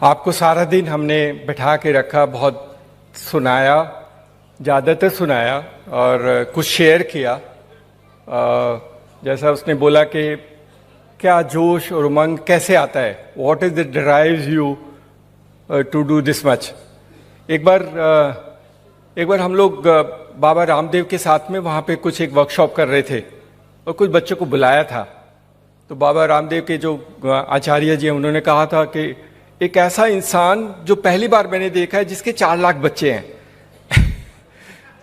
आपको सारा दिन हमने बैठा के रखा, बहुत सुनाया, ज़्यादातर सुनाया और कुछ शेयर किया। जैसा उसने बोला कि क्या जोश और उमंग कैसे आता है, what is it drives you to do this much. एक बार हम लोग बाबा रामदेव के साथ में वहाँ पे कुछ एक वर्कशॉप कर रहे थे और कुछ बच्चों को बुलाया था। तो बाबा रामदेव के जो आचार्य जी हैं उन्होंने कहा था कि एक ऐसा इंसान जो पहली बार मैंने देखा है जिसके 4 लाख बच्चे हैं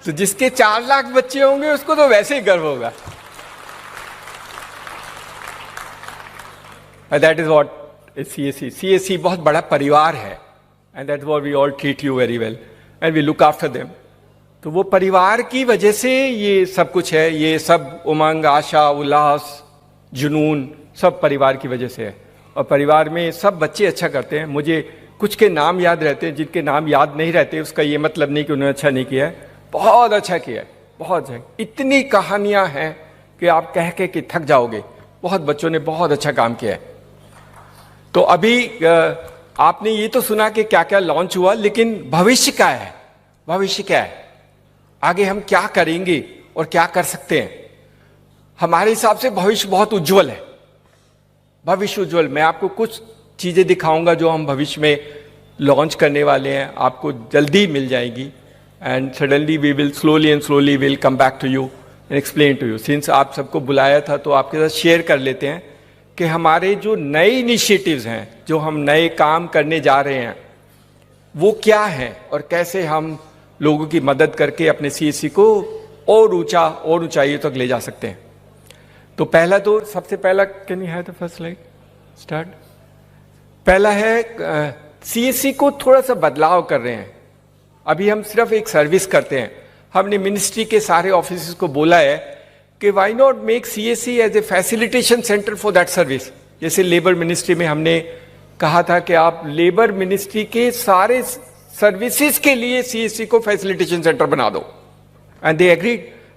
तो जिसके 4 लाख बच्चे होंगे उसको तो वैसे ही गर्व होगा। That is what CSC। CSC बहुत बड़ा परिवार है and that what we all treat you very well and we look after them. तो वो परिवार की वजह से ये सब कुछ है, ये सब उमंग, आशा, उल्लास, जुनून सब परिवार की वजह से है। और परिवार में सब बच्चे अच्छा करते हैं। मुझे कुछ के नाम याद रहते हैं, जिनके नाम याद नहीं रहते उसका ये मतलब नहीं कि उन्होंने अच्छा नहीं किया है। बहुत अच्छा किया है, बहुत अच्छा। इतनी कहानियां हैं कि आप कह के कि थक जाओगे। बहुत बच्चों ने बहुत अच्छा काम किया है। तो अभी आपने ये तो सुना कि क्या क्या लॉन्च हुआ, लेकिन भविष्य क्या है, भविष्य क्या है, आगे हम क्या करेंगे और क्या कर सकते हैं। हमारे हिसाब से भविष्य बहुत उज्जवल है, भविष्य उज्जवल। मैं आपको कुछ चीजें दिखाऊंगा जो हम भविष्य में लॉन्च करने वाले हैं, आपको जल्दी मिल जाएगी। And suddenly we will slowly will come back to you and explain to you. Since आप सबको बुलाया था तो आपके साथ शेयर कर लेते हैं कि हमारे जो नए इनिशिएटिव्स हैं, जो हम नए काम करने जा रहे हैं, वो क्या है और कैसे हम लोगों की मदद करके अपने CSC को और ऊंचा और ऊंचाइयों तक ले जा सकते हैं। तो पहला, तो सबसे पहला, can you have the first slide start. पहला है CSC को थोड़ा सा बदलाव कर रहे हैं। अभी हम सिर्फ एक सर्विस करते हैं। हमने मिनिस्ट्री के सारे ऑफिस को बोला है कि why not make CSC as a facilitation centre for that service. जैसे लेबर मिनिस्ट्री में हमने कहा था कि आप लेबर मिनिस्ट्री के सारे सर्विसेज के लिए CSC को फैसिलिटेशन सेंटर बना दो, and they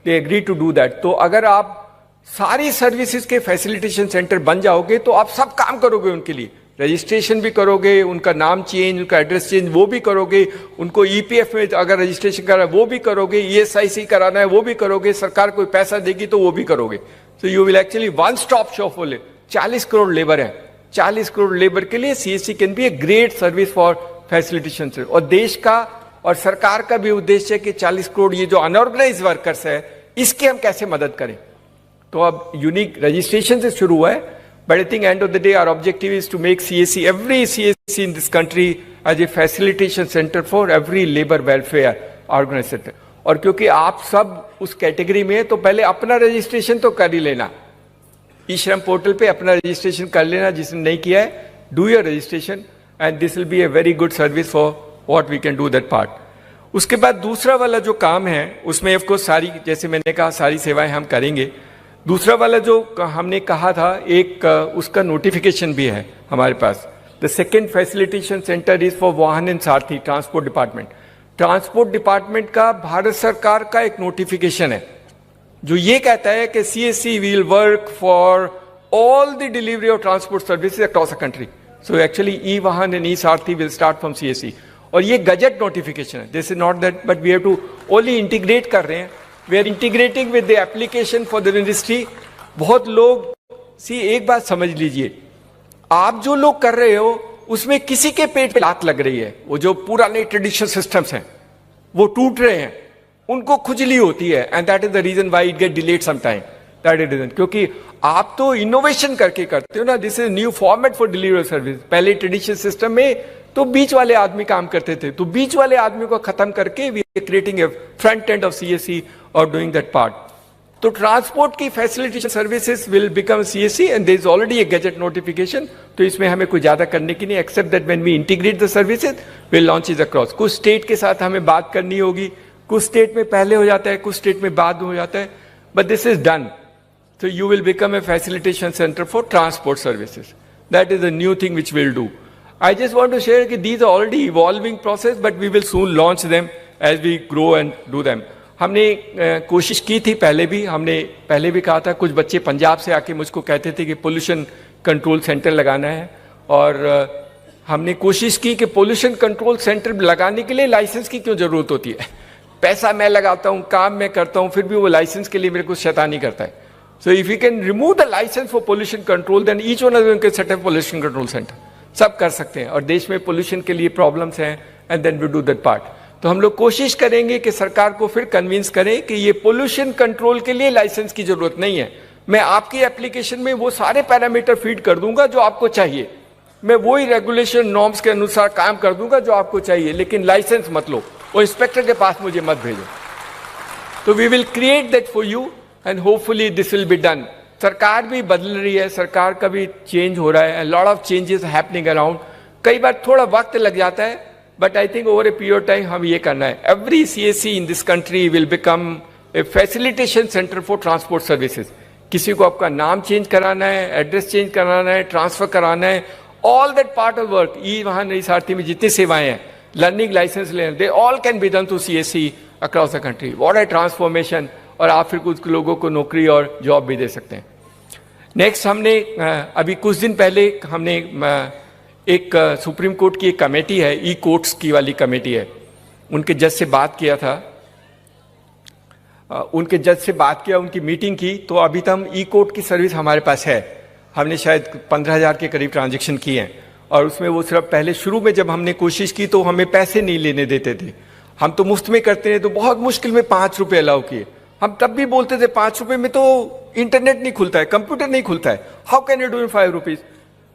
agree to do that. तो अगर आप सारी सर्विसेज के फैसिलिटेशन सेंटर बन जाओगे तो आप सब काम करोगे उनके लिए। रजिस्ट्रेशन भी करोगे, उनका नाम चेंज, उनका एड्रेस चेंज वो भी करोगे, उनको EPF में अगर रजिस्ट्रेशन कराना वो भी करोगे, ESIC कराना है वो भी करोगे, सरकार कोई पैसा देगी तो वो भी करोगे। तो you will actually one stop shop. बोले 40 करोड़ लेबर है, 40 करोड़ लेबर के लिए CSC can be a great service for facilitation centre. और देश का और सरकार का भी उद्देश्य है कि 40 करोड़ ये जो अनऑर्गेनाइज वर्कर्स है इसकी हम कैसे मदद करें। तो अब यूनिक रजिस्ट्रेशन से शुरू हुआ है, but I think end of the day our objective is to make CSC, every CSC in this country as a facilitation centre for every labour welfare organisation. और क्योंकि आप सब उस कैटेगरी में है तो पहले अपना रजिस्ट्रेशन तो कर ही लेना, ई-श्रम पोर्टल पे अपना रजिस्ट्रेशन कर लेना। जिसने नहीं किया है, do your registration and this will be a very good service for what we can do that part. उसके बाद दूसरा वाला जो काम है उसमें ऑफकोर्स सारी, जैसे मैंने कहा, सारी सेवाएं हम करेंगे। दूसरा वाला जो हमने कहा था, एक उसका नोटिफिकेशन भी है हमारे पास। The second facilitation centre is for Vahan and Sarathi, transport department. Transport department का भारत सरकार का एक नोटिफिकेशन है जो ये कहता है कि CSC will work for all the delivery of transport services across the country. So actually eVahan and eSarathi will start from CSC। और ये गजट नोटिफिकेशन है, this is not that, but we have to only integrate कर रहे हैं। We are integrating with the application for the ministry. बहुत लोग एक बात समझ लीजिए, आप जो लोग कर रहे हो उसमें किसी के पेट पे लात लग रही है। वो जो पुराने ट्रेडिशनल सिस्टम्स हैं वो टूट रहे हैं, उनको खुजली होती है, and that is the reason why it get delayed some time. That is reason, क्योंकि आप तो इनोवेशन करके करते हो ना। This is new format for delivery service. पहले ट्रेडिशनल सिस्टम में तो बीच वाले आदमी काम करते थे, तो बीच वाले आदमी को खत्म करके we are creating a front end of CSC और डूइंग दैट पार्ट। तो ट्रांसपोर्ट की facilitation services will become CSC and there is already a gazette notification. तो इसमें हमें कुछ ज्यादा करने की नहीं, except that when we integrate the services will launch is across. कुछ स्टेट के साथ हमें बात करनी होगी, कुछ स्टेट में पहले हो जाता है, कुछ स्टेट में बाद हो जाता है, but this is done. So you will become a facilitation center for transport services. That is a new thing which we'll do. I just want to share that these are already evolving process, but we will soon launch them as we grow and do them. हमने कोशिश की थी हमने पहले भी कहा था। कुछ बच्चे पंजाब से आके मुझको कहते थे कि पोल्यूशन कंट्रोल सेंटर लगाना है, और हमने कोशिश की कि पोल्यूशन कंट्रोल सेंटर लगाने के लिए लाइसेंस की क्यों जरूरत होती है? पैसा मैं लगाता हूं, काम मैं करता हूं, फिर भी वो लाइसेंस के लिए मेरे को शैतानी करता है. So if you can remove the licence for pollution control, then each one of them can set up pollution control centre. सब कर सकते हैं, और देश में पोल्यूशन के लिए प्रॉब्लम्स हैं, and then we do that part. तो हम लोग कोशिश करेंगे कि सरकार को फिर कन्विंस करें कि ये पोल्यूशन कंट्रोल के लिए लाइसेंस की जरूरत नहीं है. मैं आपकी एप्लीकेशन में वो सारे पैरामीटर फीड कर दूंगा जो आपको चाहिए, मैं वही रेगुलेशन नॉर्म्स के अनुसार काम कर दूंगा जो आपको चाहिए, लेकिन लाइसेंस मत लो, वो इंस्पेक्टर के पास मुझे मत भेजो. तो we will create that for you, and hopefully this will be done. सरकार भी बदल रही है, सरकार का भी चेंज हो रहा है, and lot of changes happening around. कई बार थोड़ा वक्त लग जाता है, but I think over a period time हम ये करना है. Every CSC in this country will become a facilitation centre for transport services. किसी को आपका नाम चेंज कराना है, एड्रेस चेंज कराना है, ट्रांसफर कराना है, all that part of work, e Vahan नई सारथी में जितनी सेवाएं हैं, लर्निंग लाइसेंस लेना, they all can be done through CSC across the country. What A transformation. और आप फिर कुछ लोगों को नौकरी और जॉब भी दे सकते हैं. नेक्स्ट, हमने अभी कुछ दिन पहले हमने एक सुप्रीम कोर्ट की एक कमेटी है, ई कोर्ट्स की वाली कमेटी है, उनके जज से बात किया था, उनके जज से बात किया, उनकी मीटिंग की. तो अभी तक हम ई कोर्ट की सर्विस हमारे पास है. हमने शायद 15,000 के करीब ट्रांजेक्शन किए हैं, और उसमें वो सिर्फ पहले शुरू में जब हमने कोशिश की तो हमें पैसे नहीं लेने देते थे. हम तो मुफ्त में करते हैं, तो बहुत मुश्किल में 5 रुपये अलाउ किए. हम तब भी बोलते थे 5 रुपये में तो इंटरनेट नहीं खुलता है, कंप्यूटर नहीं खुलता है, how can you do in 5 rupees.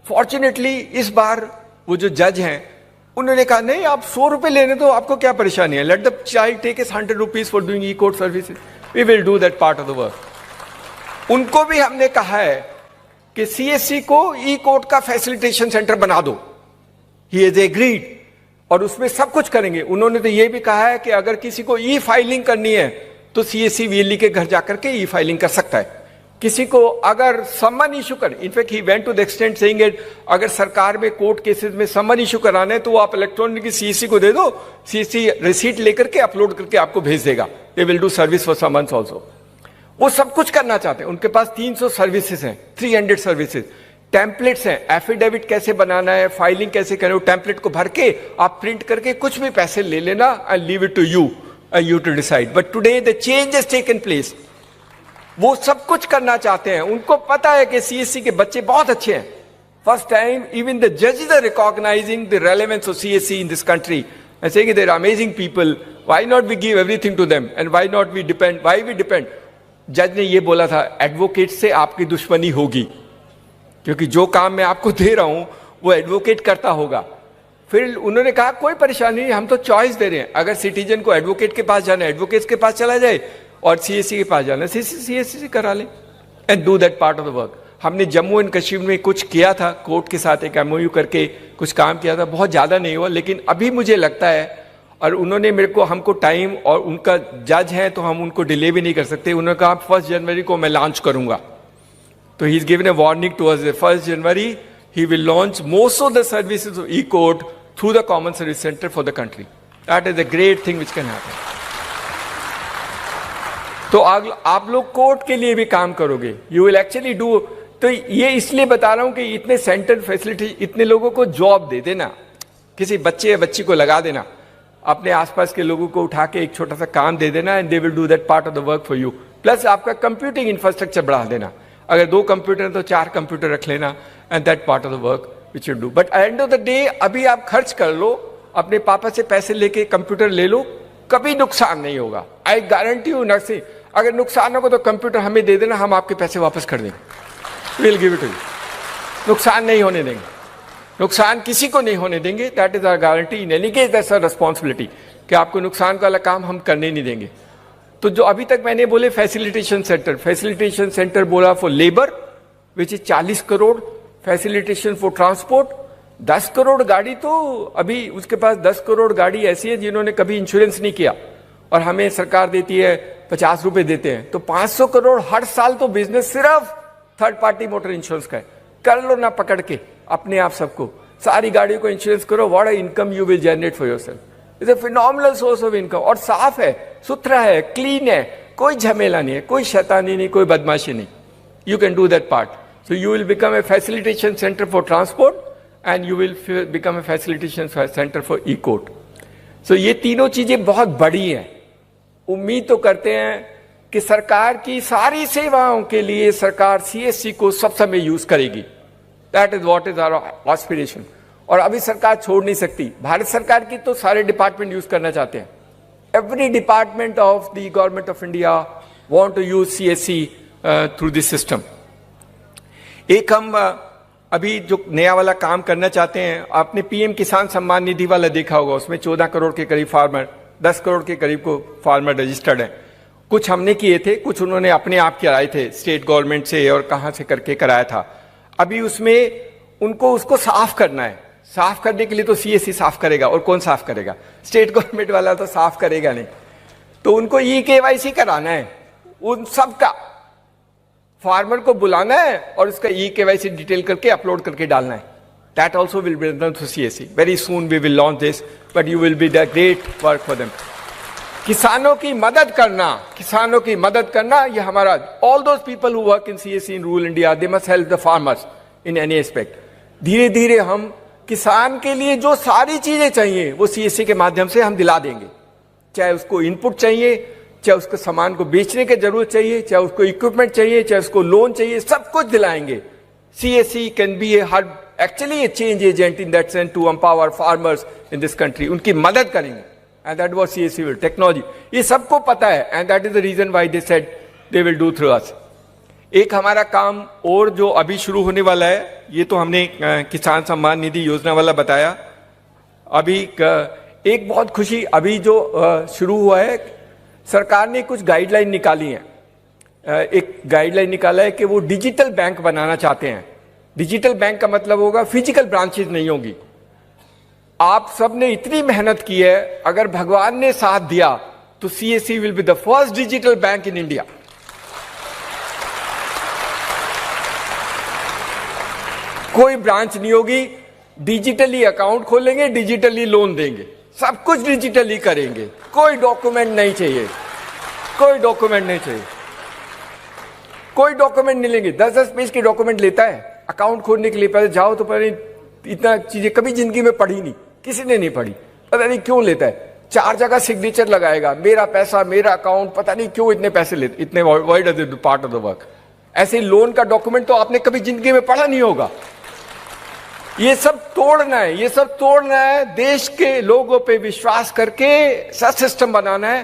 Fortunately इस बार वो जो जज हैं उन्होंने कहा नहीं, आप 100 रुपये लेने दो, आपको क्या परेशानी है, let the child take is 100 rupees for doing e court services, we will do that part of the work. उनको भी हमने कहा है कि सीएससी को ई कोर्ट का फैसिलिटेशन सेंटर बना दो. ही इज एग्रीड, और उसमें सब कुछ करेंगे. उन्होंने तो ये भी कहा है कि अगर किसी को ई फाइलिंग करनी है तो सीएससी वीएलई के घर जाकर के ई फाइलिंग कर सकता है. किसी को अगर समन इशू कर, in fact he went to the extent saying it, अगर सरकार में कोर्ट केसेस में समन इशू कराना है तो आप इलेक्ट्रॉनिक सीएससी को दे दो, सीएससी रिसीट लेकर के अपलोड करके आपको भेज देगा. They will do service for summons also. वो सब कुछ करना चाहते हैं. उनके पास 300 सर्विसेज हैं, 300 सर्विसेज, टेम्पलेट्स हैं, एफिडेविट कैसे बनाना है, फाइलिंग कैसे करें, वो टेम्पलेट को भर के आप प्रिंट करके कुछ भी पैसे ले लेना, and leave it to you, you to decide. But today the change has taken place. वो सब कुछ करना चाहते हैं. उनको पता है कि सीएससी के बच्चे बहुत अच्छे हैं. First time even the judges are recognizing the relevance of CSC in this country and saying they are amazing people. Why not we give everything to them and why not we depend? Why we depend? जज ने ये बोला था, advocate से आपकी दुश्मनी होगी, क्योंकि जो काम मैं आपको दे रहा हूं वो एडवोकेट करता होगा. फिर उन्होंने कहा कोई परेशानी नहीं, हम तो चॉइस दे रहे हैं. अगर सिटीजन को एडवोकेट के पास जाना है, एडवोकेट के पास चला जाए, और सीएससी के पास जाना है, सीएससी करा ले, and do that part of the work. हमने जम्मू एंड कश्मीर में कुछ किया था, कोर्ट के साथ एक एमओयू करके कुछ काम किया था, बहुत ज़्यादा नहीं हुआ, लेकिन अभी मुझे लगता है, और उन्होंने मेरे को हमको टाइम, और उनका जज है तो हम उनको डिले भी नहीं कर सकते. उन्होंने कहा 1 जनवरी को मैं लॉन्च करूंगा. तो he is given a warning to us, 1 January he will launch most of the services of e-court through the common service center for the country. That is a great thing which can happen. तो आप लोग court के लिए भी काम करोगे, you will actually do. तो ये इसलिए बता रहा हूं कि इतने सेंटर फैसिलिटी, इतने लोगों को जॉब दे देना, किसी बच्चे या बच्ची को लगा देना, अपने आसपास के लोगों को उठा के एक छोटा सा काम दे देना, and they will do that part of the work for you. Plus आपका कंप्यूटिंग इंफ्रास्ट्रक्चर बढ़ा देना. अगर 2 कंप्यूटर हैं तो 4 कंप्यूटर रख लेना, and that part of the work which you do. But and of the day अभी आप खर्च कर लो, अपने पापा से पैसे लेके कंप्यूटर ले लो, कभी नुकसान नहीं होगा. आई गारंटी यू नर्सी, अगर नुकसान होगा तो कंप्यूटर हमें दे देना, हम आपके पैसे वापस कर देंगे. Will give it to you. नुकसान नहीं होने देंगे, नुकसान किसी को नहीं होने देंगे. That is our guarantee. In any case that's our responsibility कि आपको नुकसान वाला काम हम करने नहीं देंगे. तो जो अभी तक मैंने बोले फैसिलिटेशन सेंटर बोला for labour which is 40 crore, facilitation for transport 10 crore गाड़ी. तो अभी उसके पास 10 करोड़ गाड़ी ऐसी है जिन्होंने कभी इंश्योरेंस नहीं किया, और हमें सरकार देती है 50 रुपए देते हैं, तो 500 करोड़ हर साल तो बिजनेस सिर्फ थर्ड पार्टी मोटर इंश्योरेंस का है. कर लो ना पकड़ के अपने आप सबको, सारी गाड़ियों को इंश्योरेंस करो. What a income you will generate for yourself. It's a phenomenal source of income. और साफ है, सुथरा है, क्लीन है, कोई झमेला नहीं है, कोई शैतानी नहीं, कोई बदमाशी नहीं. You can do that part. So you will become a facilitation center for transport, and you will become a facilitation center for e-court. So ये तीनों चीजें बहुत बड़ी हैं। उम्मीद तो करते हैं कि सरकार की सारी सेवाओं के लिए सरकार CSC को सब समय यूज करेगी। That is what is our aspiration. और अभी सरकार छोड़ नहीं सकती। भारत सरकार की तो सारे डिपार्टमेंट यूज करना चाहते हैं। Every department of the government of India want to use CSC through this system. एक हम अभी जो नया वाला काम करना चाहते हैं, आपने PM किसान सम्मान निधि वाला देखा होगा, उसमें 14 करोड़ के करीब फार्मर, 10 करोड़ के करीब को फार्मर रजिस्टर्ड हैं। कुछ हमने किए थे, कुछ उन्होंने अपने आप कराए थे, स्टेट गवर्नमेंट से और कहां से करके कराया था। अभी उसमें उनको उसको साफ करना है। साफ करने के लिए तो CSC साफ करेगा, और कौन साफ करेगा? स्टेट गवर्नमेंट वाला तो साफ करेगा नहीं। तो उनको KYC कराना है, उन सबका फार्मर को बुलाना है और उसका KYC डिटेल करके अपलोड करके डालना है। That also will be done through CSC. Very soon we will launch this, but you will be the great work for them. किसानों की मदद करना, ये हमारा, all those people who work in CSC in rural India, they must help the farmers in any aspect. धीरे धीरे हम किसान के लिए जो सारी चीजें चाहिए वो CSC के माध्यम से हम दिला देंगे। चाहे उसको इनपुट चाहिए, चाहे उसको सामान को बेचने की जरूरत चाहिए, चाहे उसको इक्विपमेंट चाहिए, चाहे उसको लोन चाहिए, सब कुछ दिलाएंगे। CSC can be actually a change agent in that sense to empower farmers in this country. उनकी मदद करेंगे, and that was CSC will technology. ये सबको पता है, and that is the reason why they said they will do through us. एक हमारा काम और जो अभी शुरू होने वाला है, ये तो हमने किसान सम्मान निधि योजना वाला बताया। अभी एक बहुत खुशी अभी जो शुरू हुआ है, सरकार ने कुछ गाइडलाइन निकाली है। एक गाइडलाइन निकाला है कि वो डिजिटल बैंक बनाना चाहते हैं। डिजिटल बैंक का मतलब होगा फिजिकल ब्रांचेस नहीं होगी। आप सब ने इतनी मेहनत की है, अगर भगवान ने साथ दिया तो CSC will be the first digital bank in India. कोई ब्रांच नहीं होगी, डिजिटली अकाउंट खोलेंगे, डिजिटली लोन देंगे, सब कुछ डिजिटली करेंगे। कोई डॉक्यूमेंट नहीं चाहिए, कोई डॉक्यूमेंट नहीं लेंगे। 10-10 पेज के डॉक्यूमेंट लेता है अकाउंट खोलने के लिए। पहले जाओ तो पहले इतना चीजें कभी जिंदगी में पढ़ी नहीं, किसी ने नहीं पढ़ी, पता नहीं क्यों लेता है। 4 जगह सिग्नेचर लगाएगा, मेरा पैसा, मेरा अकाउंट, पता नहीं क्यों इतने पैसे लेते, इतने wide does it part of the work. ऐसे लोन का डॉक्यूमेंट तो आपने कभी जिंदगी में पढ़ा नहीं होगा। ये सब तोड़ना है, देश के लोगों पे विश्वास करके सच सिस्टम बनाना है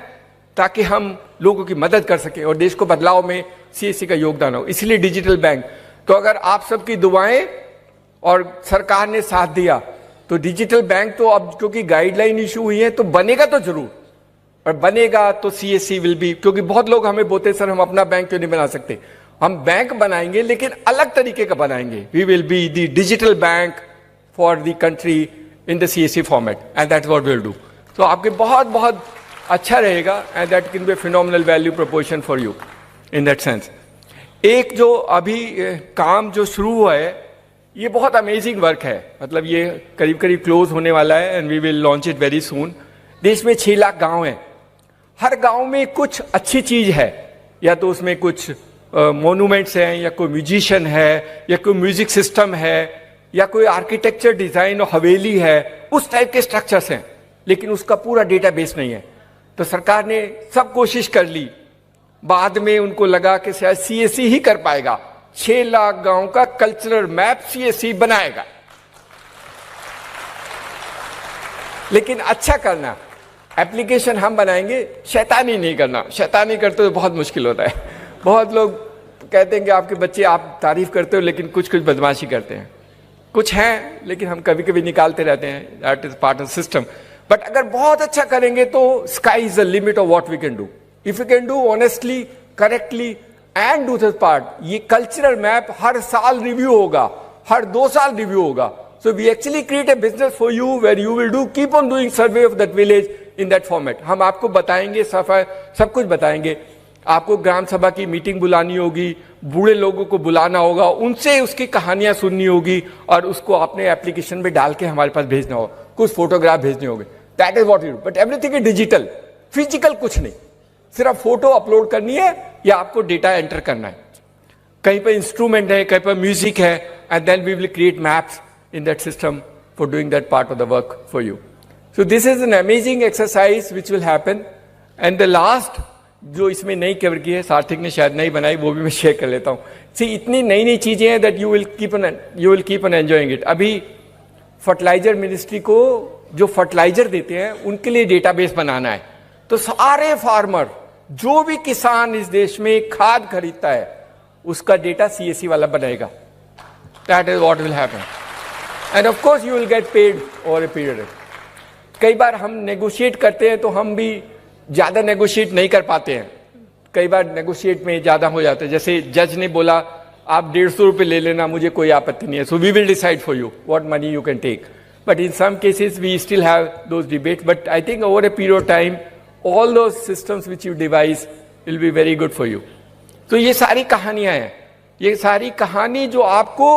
ताकि हम लोगों की मदद कर सके और देश को बदलाव में CSC का योगदान हो। इसलिए डिजिटल बैंक। तो अगर आप सबकी दुआएं और सरकार ने साथ दिया तो डिजिटल बैंक तो अब क्योंकि गाइडलाइन इशू हुई है तो बनेगा तो जरूर, और बनेगा तो CSC विल बी, क्योंकि बहुत लोग हमें बोलते सर हम अपना बैंक क्यों नहीं बना सकते। हम बैंक बनाएंगे लेकिन अलग तरीके का बनाएंगे। We will be the digital bank for the country in the CSC format, and that's what we will do. तो आपके बहुत बहुत अच्छा रहेगा, and that can be a phenomenal value proportion for you in that sense. एक जो अभी काम जो शुरू हुआ है, ये बहुत अमेजिंग वर्क है। मतलब ये करीब करीब क्लोज होने वाला है, and we will launch it very soon. देश में 6 लाख गांव हैं। हर गांव में कुछ अच्छी चीज है, या तो उसमें कुछ मोन्यूमेंट्स हैं, या कोई म्यूजिशियन है, या कोई म्यूजिक सिस्टम है, या कोई आर्किटेक्चर डिजाइन और हवेली है, उस टाइप के स्ट्रक्चर्स हैं, लेकिन उसका पूरा डेटाबेस नहीं है। तो सरकार ने सब कोशिश कर ली, बाद में उनको लगा कि शायद CSC ही कर पाएगा। 6 लाख गांव का कल्चरल मैप CSC बनाएगा। लेकिन अच्छा करना, एप्लीकेशन हम बनाएंगे, शैतानी नहीं करना। शैतानी करते तो बहुत मुश्किल होता है। बहुत लोग कहते हैं कि आपके बच्चे, आप तारीफ करते हो लेकिन कुछ कुछ बदमाशी करते हैं। कुछ हैं लेकिन हम कभी कभी निकालते रहते हैं, that is part of system. But अगर बहुत अच्छा करेंगे तो sky is the limit of what we can do if you can do honestly, correctly and do this part. ये कल्चरल मैप हर साल रिव्यू होगा, हर 2 साल रिव्यू होगा। So we actually create a business for you where you will do keep on doing survey of that village in that format. हम आपको बताएंगे, सब कुछ बताएंगे। आपको ग्राम सभा की मीटिंग बुलानी होगी, बूढ़े लोगों को बुलाना होगा, उनसे उसकी कहानियां सुननी होगी, और उसको अपने एप्लीकेशन में डाल के हमारे पास भेजना होगा, कुछ फोटोग्राफ भेजने होंगे। That is what you do. But everything is digital, physical कुछ नहीं। सिर्फ फोटो अपलोड करनी है या आपको डेटा एंटर करना है। कहीं पर इंस्ट्रूमेंट है, कहीं पर म्यूजिक है, and then we will create maps in that system for doing that part of the work for you. So this is an amazing exercise which will happen. And the last जो इसमें नई cover की है, सार्थक ने शायद नई बनाई, वो भी मैं शेयर कर लेता हूँ. See, इतनी नई नई चीजें हैं that you will keep on enjoying it. अभी फर्टिलाइजर मिनिस्ट्री को जो फर्टिलाइजर देते हैं उनके लिए डेटाबेस बनाना है. तो सारे फार्मर, जो भी किसान इस देश में खाद खरीदता है, उसका डेटा CSC वाला बनाएगा. That is what will happen. And of course you will get paid over a period. कई बार हम नेगोशिएट करते हैं तो हम भी ज्यादा नेगोशिएट नहीं कर पाते हैं. कई बार नेगोशिएट में ज्यादा हो जाता है. जैसे जज ने बोला आप 150 रुपये ले लेना, मुझे कोई आपत्ति नहीं है, so we will decide for you what money you can take. But in some cases we still have those debates. But I think over a period of time all those systems which you devise will be very good for you. तो ये सारी कहानियां हैं, ये सारी कहानी जो आपको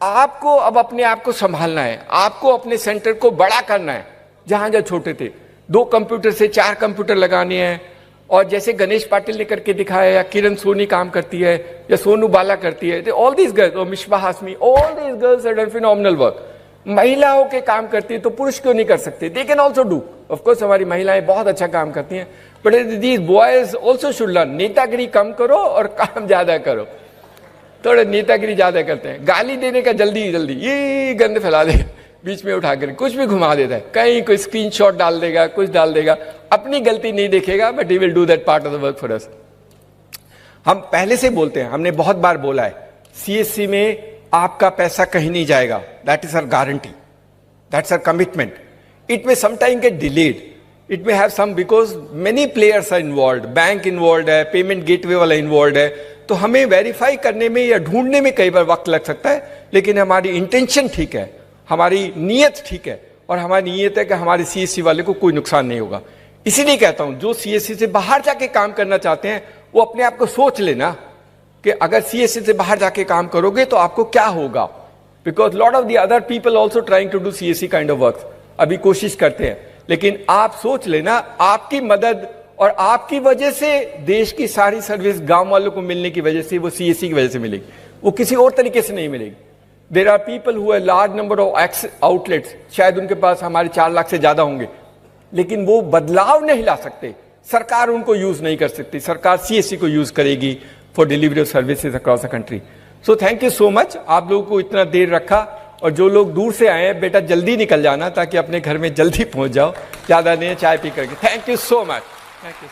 अब अपने आप को संभालना है, आपको अपने सेंटर को बड़ा करना है. जहां जहां छोटे थे 2 कंप्यूटर से 4 कंप्यूटर लगाने हैं. और जैसे गणेश पाटिल ने करके दिखाया, या किरण सोनी काम करती है, या सोनू बाला करती है, ऑल दीज गर्ल्स, और Misbah Hashmi, all these girls have done phenomenal work. महिलाओं के काम करती है तो पुरुष क्यों नहीं कर सकते? They can also do. Of course हमारी महिलाएं बहुत अच्छा काम करती हैं, but these boys also should learn. नेतागिरी कम करो और काम ज्यादा करो. थोड़ा नेतागिरी ज्यादा करते हैं, गाली देने का जल्दी ये गंद फैला देगा, बीच में उठाकर कुछ भी घुमा देता है, कहीं कोई स्क्रीनशॉट डाल देगा, कुछ डाल देगा, अपनी गलती नहीं देखेगा, but he will do that part of the work for us. हम पहले से बोलते हैं, हमने बहुत बार बोला है, CSC में आपका पैसा कहीं नहीं जाएगा. That is our guarantee, that's our commitment. It may sometime get delayed, it may have some, because many players are involve, bank involve है, पेमेंट गेटवे वाला इन्वॉल्व है, तो हमें वेरीफाई करने में या ढूंढने में कई बार वक्त लग सकता है. लेकिन हमारी इंटेंशन ठीक है, हमारी नीयत ठीक है, और हमारी नीयत है कि हमारे CSC वाले को कोई नुकसान नहीं होगा. इसीलिए कहता हूं, जो CSC से बाहर जाके काम करना चाहते हैं वो अपने आप को सोच लेना कि अगर CSC से बाहर जाके काम करोगे तो आपको क्या होगा. Because lot of the other people also trying to do CSC kind of work, अभी कोशिश करते हैं. लेकिन आप सोच लेना, आपकी मदद और आपकी वजह से देश की सारी सर्विस गांव वालों को मिलने की वजह से, वो CSC की वजह से मिलेगी, वो किसी और तरीके से नहीं मिलेगी. There are people who have large number of outlets, शायद उनके पास हमारे 4 लाख से ज्यादा होंगे, लेकिन वो बदलाव नहीं ला सकते. सरकार उनको यूज नहीं कर सकती, सरकार CSC को यूज करेगी for delivery of services across the country. So thank you so much. आप लोगों को इतना देर रखा, और जो लोग दूर से आए हैं, बेटा जल्दी निकल जाना ताकि अपने घर में जल्दी पहुंच जाओ, ज्यादा नहीं चाय पी करके. Thank you so much. Thank you.